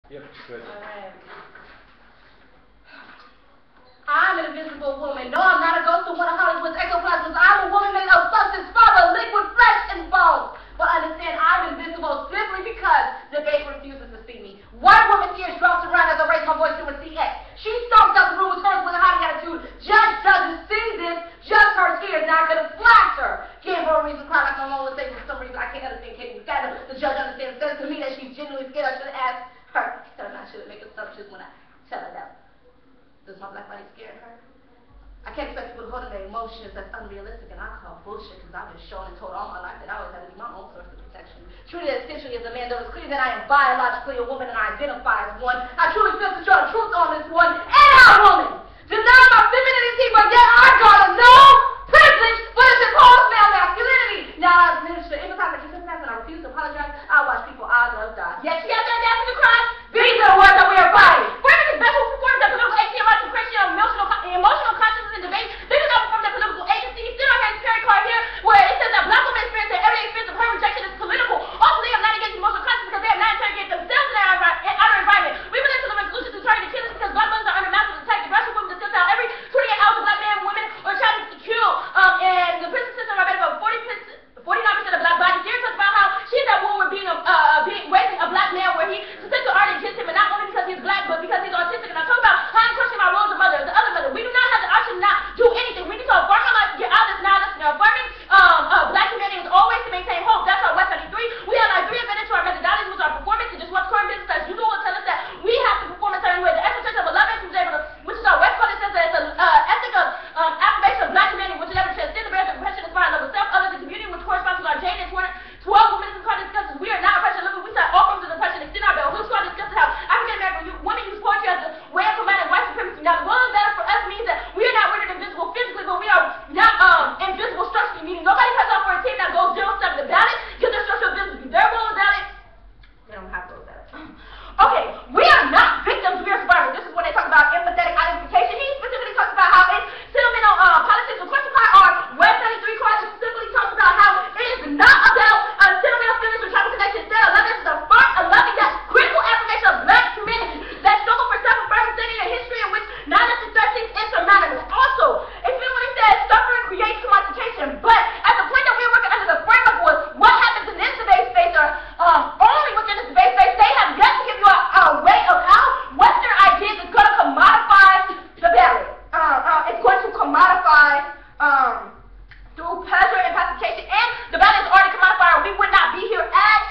Yep, good. All right. I'm an invisible woman. No, I'm not a ghost of one of Hollywood's ectoplasms. I'm a woman made of substance, fiber, liquid, flesh, and bones. But understand, I'm invisible simply because the gate refuses to see me. White woman's ears drops around as I raise my voice to a CX. She storms out the room with hers with a haughty attitude. Judge doesn't see this. Just her tears. Now I'm going to flash her. Give her a reason to cry like my mom would say. For some reason, I can't understand Katie Scatter. The judge understands. Says to me that she's genuinely scared. I should ask her. I shouldn't make assumptions when I tell her that. Does my black body scare her? I can't expect people to hold in their emotions. That's unrealistic, and I call bullshit because I've been shown and told all my life that I always have to be my own source of protection. Truly, essentially, as a man, though it's clear that I am biologically a woman and I identify as one, I truly feel to show the truth on this one, and I'm a woman. Deny my femininity, but yet I got a no privilege for this imposed male masculinity. Now, as a minister, every time I do something and I refuse to apologize, I watch people I love die. Yet she has the audacity to cry. These are the words that we are fighting. Women is best who performs their political axiological Christian emotional consciousness and debate. They do not perform their political agency. Still our hands carry card here where it says that black women experience their everyday experience of her rejection is political. Also, they have not engaged emotional consciousness because they have not interrogated themselves in their outer environment. We believe to the resolution to targeted killings because black mothers are under massive attack. The rational women still tell every 28 hours a black man, woman, or child is killed. And the prison system are made up of 49% of black bodies. Here talks about how she is at war with raising a black man where he suspects art against him, and not only because he's black, but because he's autistic. And I talk about how I'm questioning my role as a mother, as the other mother. We do not have the option to not do anything. We need to affirm our life, get out of this nihilist. Affirming black humanity is always to maintain hope. That's our West 93. We have our three advantage to our methodologies, which are performance and just what's current business as usual will tell us that we have to perform a certain way. The exercise of 11 which is our West Coast, says that it's an ethic of affirmation of black humanity, which is ever transcend the barriers of oppression, inspired love of self, others, and community, which corresponds to our Jane and 12 women in the car discusses. We are not oppression, we set all forms of oppression, extend our belt. Who's going to discuss how African American women use poetry as a way of combating white supremacy. Now, the world better for us means that we are not rendered invisible physically, but we are not invisible structurally, meaning nobody cuts off for a team that goes 0-7 the ballot, gives their structural visibility. Their role is ballot. They don't have to go ballot. Okay, we are not victims, we are survivors. This is when they talk about empathetic identification. He specifically talks about how it's sentimental politics. The question part are West 93 cards specifically talks about how it is not about sentimental feelings or tribal connection. Instead, love is the first of loving that critical affirmation of black humanity, that struggle for self-affirmation, studying a history in which none of the 13 insurmountable. Also, it's been when he says suffering creates commodification, but at the point that we're working under the framework was what happens in this debate space or only within this debate space, they have yet to give you a way of how Western ideas is going to commodify the ballot. It's going to commodify through pleasure and pacification, and the ballot is already commodified. We would not be here at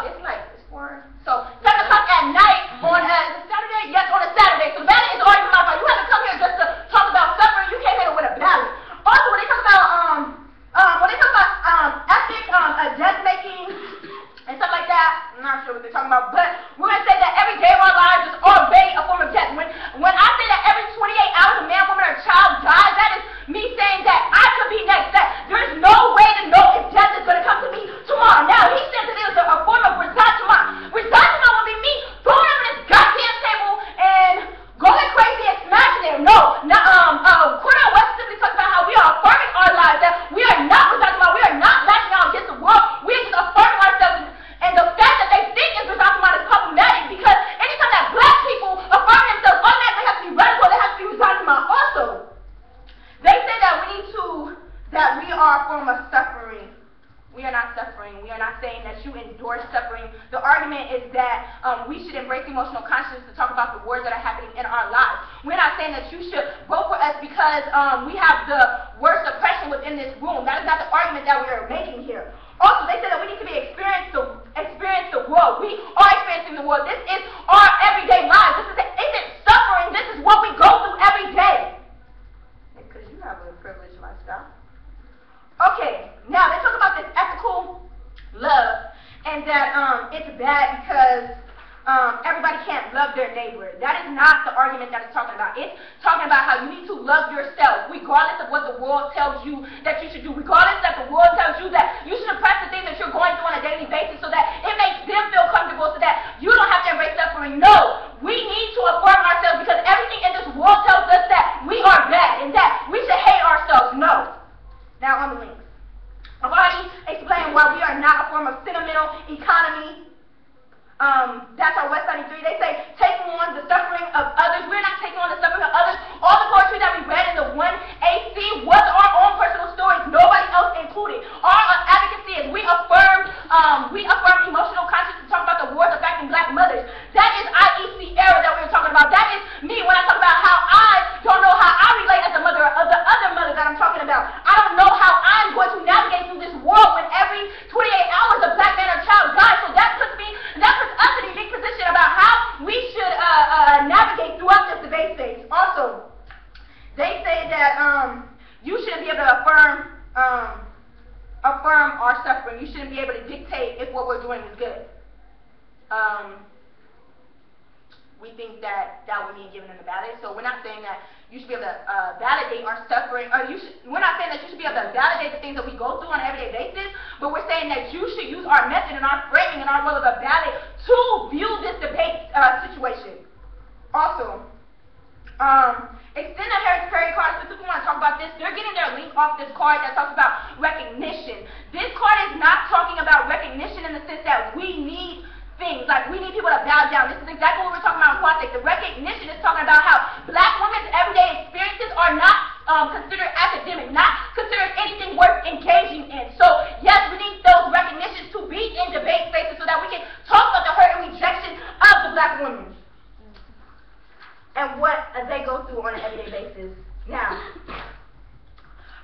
it's night. It's 4. So 7 o'clock at night on a Saturday. Yes, on a Saturday. So the ballot is already commodified. You haven't come here just to talk about suffering. You came here with a ballot. Also, when they talk about ethnic death making and stuff like that, I'm not sure what they're talking about, but we're going to say that every day of our lives is already a form of death. When I say that every 28 hours a man, woman, or child dies, that is me saying that I could be next. That there is no way to know if death is going to come to me tomorrow. Now, he says that it was a form of resentment. Resentment would be me throwing up in this goddamn table and going crazy and smashing it. No, Cornell West simply talks about how we are affirming our lives, that we are not resentment, we are not lashing out against the world, we are just affirming ourselves. And the fact that they think is resentment is problematic because anytime that black people affirm themselves, automatically have to be radical, they have to be resentment. Also, they say that we are a form of suffering. We are not suffering. We are not saying that you endorse suffering. The argument is that we should embrace emotional consciousness to talk about the wars that are happening in our lives. We're not saying that you should vote for us because we have the worst oppression within this room. That is not the argument that we are making here. Also, they said that we need to experience the world. We are experiencing the world. This is our everyday lives. This isn't suffering. This is what we go through every day. Because you have a privileged lifestyle. Okay, now let's talk about this ethical love and that it's bad because everybody can't love their neighbor. That is not the argument that it's talking about. It's talking about how you need to love yourself regardless of what the world tells you that you should do, regardless that the world tells you that you should oppress the things that you're going through on a daily basis so that it makes them feel comfortable so that you don't have to embrace suffering. No, we need to affirm ourselves because everything in this world tells us that we are bad and that we should hate ourselves. No. Now on the links. I've already explained why we are not a form of sentimental economy. That's our West 93 23, they say, taking on the suffering of others. We're not taking on the suffering of others. All the poetry that we read in the 1AC was our own personal stories, nobody else included. Our advocacy is we affirm emotional conscience to talk about the wars affecting black mothers. That is IEC era that we were talking about. That is me when I talk about how I don't know how I relate as a mother of the other mother that I'm talking about. I don't know how I'm going to navigate through this world when every 28 hours a black man or child dies. So that puts us in a unique position about how we should navigate throughout this debate stage. Also, they say that you shouldn't be able to affirm our suffering. You shouldn't be able to dictate if what we're doing is good. We think that would mean giving them the ballot. So we're not saying that you should be able to validate our suffering, or we're not saying that you should be able to validate the things that we go through on an everyday basis, but we're saying that you should use our method and our framing and our role of a ballot to view this debate situation. Also, extend the Harris Perry card. Specifically want to talk about this. They're getting their link off this card that talks about recognition. This card is not talking about recognition in the sense that we need things, like we need people to bow down. This is exactly what we're talking about in Quantic. The recognition is talking about how black women's everyday experiences are not considered academic, not considered anything worth engaging in. So yes, we need those recognitions to be in debate spaces so that we can talk about the hurt and rejection of the black women and what they go through on an everyday basis. Now,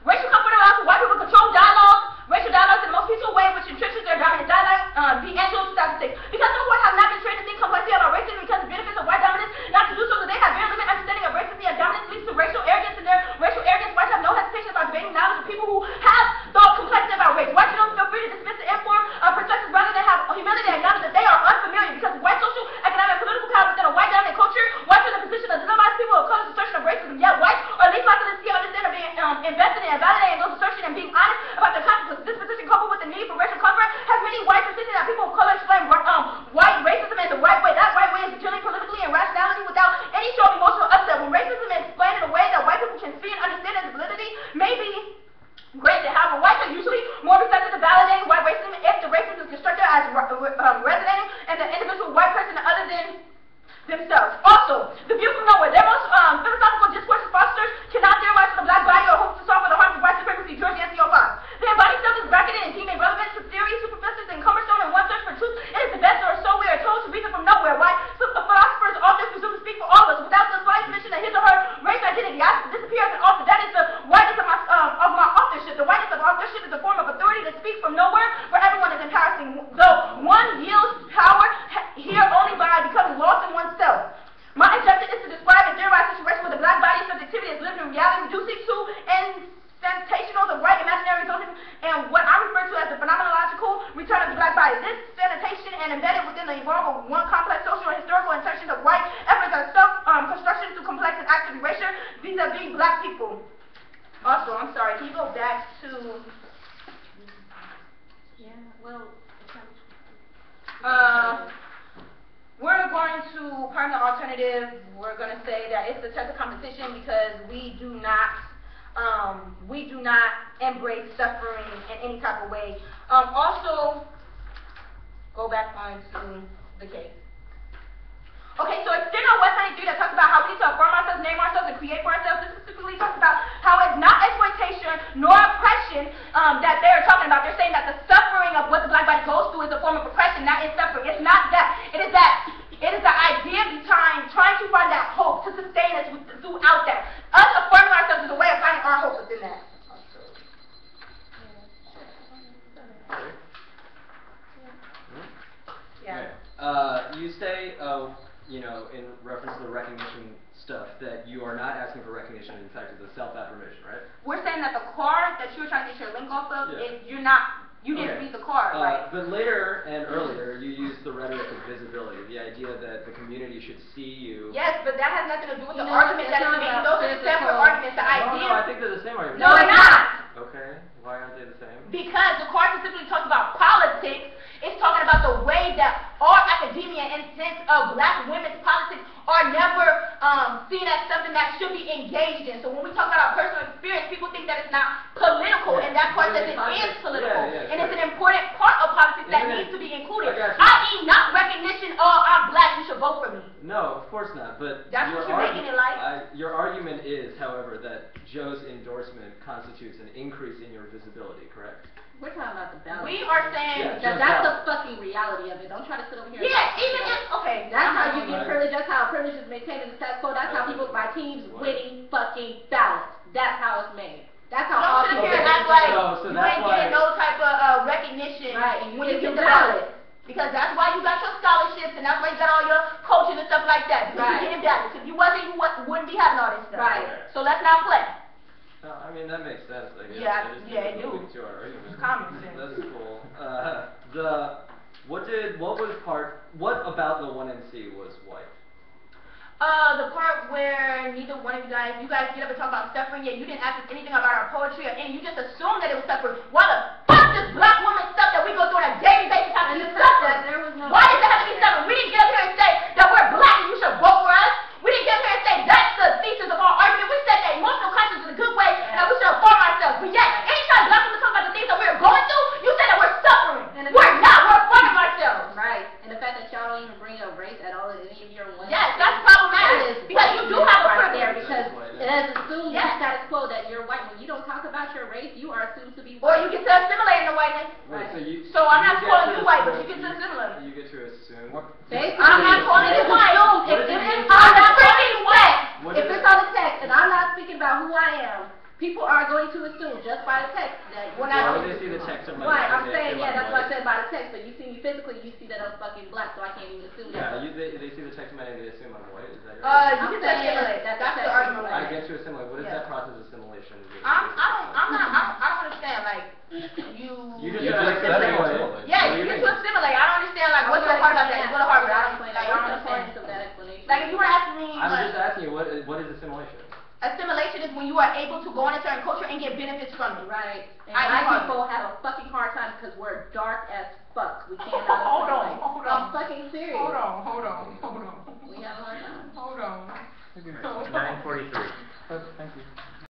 racial comfort allows for white people to control dialogue. Racial dialogue in the most peaceful way, which entrenches their dominant dialogue, D'Angelo 2006. Because some courts have not been trained to think complexly about racism because the benefits of white dominance, not to do so, so they have very limited understanding of racism and dominance leads to racial arrogance, and their racial arrogance, whites have no hesitation about debating knowledge of people who have thought complexly about race. Whites don't feel free to dismiss the informed perspectives rather than have humility and acknowledge that they are unfamiliar, because white social, economic, and political power within a white dominant culture, whites are in a position to legitimize people of color's assertion of racism, yet whites are least likely to see, understand, or being invested in and validating those assertions and being honest about the consequences. This position, coupled with the need for racial comfort, has many whites insisting that people of color explain white racism as the right way. That right way is purely politically and rationality without any show of emotional upset. When racism is explained in a way that white people can see and understand its validity, may be granted. However, whites are usually more receptive to validating white racism if the racism is constructed as resonating and the individual white person other than themselves. Also, the view from nowhere. Their most philosophical discourse fosters cannot theorize for the black body or hope to solve for the harms of white supremacy. George Yancey 05. The embodied self is bracketed and deemed irrelevant to theory, superfluous, and cumbersome, and one search for truth. It is the best, or so we are told, to reason from nowhere. Why? Philosophers often presume to speak for all of us without the slightest mention of his or her race identity. I disappear as an author. That is the whiteness of my authorship. The whiteness of authorship is a form of authority to speak from nowhere, where everyone is embarrassing. Though one yields power here only by becoming lost in oneself. My objective is to describe and theorize a situation where the black body subjectivity is lived in reality, reducing to sensational, the right imaginary resulting and what I refer to as the phenomenological return of the black body. This sanitation and embedded within the evolve of one complex social and historical intention of white efforts at self-construction through complex and active erasure vis-a-vis black people. Also, I'm sorry, can you go back to... Yeah, well... We're going to permanent alternative. We're going to say that it's a test of competition because we do not embrace suffering in any type of way. Also, go back onto the case. Okay, so extend on 193 that talks about how we need to affirm ourselves, name ourselves, and create for ourselves. This specifically talks about how it's not exploitation nor oppression that they're talking about. They're saying that the suffering of what the black body goes through is a form of oppression. That is suffering. It's not that. It is the idea behind trying to find that hope to sustain us throughout that. Us affirming ourselves is a way of finding our hope within that. Yeah. You say, you know, in reference to the recognition stuff, that you are not asking for recognition. In fact, it's a self-affirmation, right? We're saying that the card that you were trying to get your link off of, you didn't read the card, right? But later and earlier, you used the rhetoric of visibility, the idea that the community should see you. Yes, but that has nothing to do with the argument that is being. Those are separate arguments. The idea. No, I think they're the same argument. No, they're not. Okay, why aren't they the same? Because the card specifically talks about politics. It's talking about the way that our academia and sense of black women's politics are never seen as something that should be engaged in. So when we talk about our personal experience, people think that it's not political, and that part says it is political, and it's an important part of politics that needs to be included. I.e., not recognition. Oh, I'm black, you should vote for me. No, of course not. But that's what you're making it like. Your argument is, however, that Joe's endorsement constitutes an increase in your visibility, correct? We're talking about the balance. We are saying that's the fucking reality of it. Don't try to sit over here. Yeah, even if that's how you get privilege. That's how privilege is maintained in the status quo. That's how people by teams winning fucking balance. That's how it's made. That's how all people get act like you ain't getting no type of recognition when you get the ballot. Because that's why you got your scholarships, and that's why you got all your coaching and stuff like that. Because you're getting ballots. If you wasn't, you wouldn't be having all this stuff. Right. So let's not play. I mean, that makes sense, I guess. Yeah, it do. It's common sense. That's cool. What about the 1NC was white? The part where neither one of you guys get up and talk about suffering, yet you didn't ask us anything about our poetry, or anything. You just assumed that it was suffering. Why the fuck this black woman stuff that we go through on a daily basis have to be suffering? Why does it have to be suffering? We didn't get up here and say that we're black and you should vote for us. We didn't get up here and say that's the thesis of our argument. We said that emotional conscience is a good way and we should inform ourselves. But yet, anytime black women talk about the things that we're going through, you say that we're suffering. We're not. We're informing ourselves. Right. And the fact that y'all don't even bring up race at all in any of your ones. Yes, that's problematic. Because you do have a privilege. Because it is assumed in the status quo that you're white. When you don't talk about your race, you are assumed to be Or white. you get to assimilate in the whiteness. Wait, so I'm not calling you white, but you get to assimilate. You get to assume. I'm not calling you white. I'm not freaking white. If it's on the text, and I'm not speaking about who I am, people are going to assume just by the text that why would they see the text of my right, I'm saying, that's what I said by the text, but you see me physically, you see that I'm fucking black, so I can't even assume that. Yeah, they see the text of my name, they assume I'm white, is that your you can assimilate, that's the argument. I get to assimilate, what is that process of assimilation? I don't understand, like, you just assimilate. Yeah, you get to assimilate, I don't understand, like, what's so hard about that? You go to Harvard, I don't understand. Like, if you were asking me, I'm just asking you, what is assimilation? Assimilation is when you are able to go in a certain culture and get benefits from it. Right. And white people have a fucking hard time because we're dark as fuck. We can't hold on. I'm fucking serious. Hold on. We have a hard time. Hold on. 9:43. Thank you.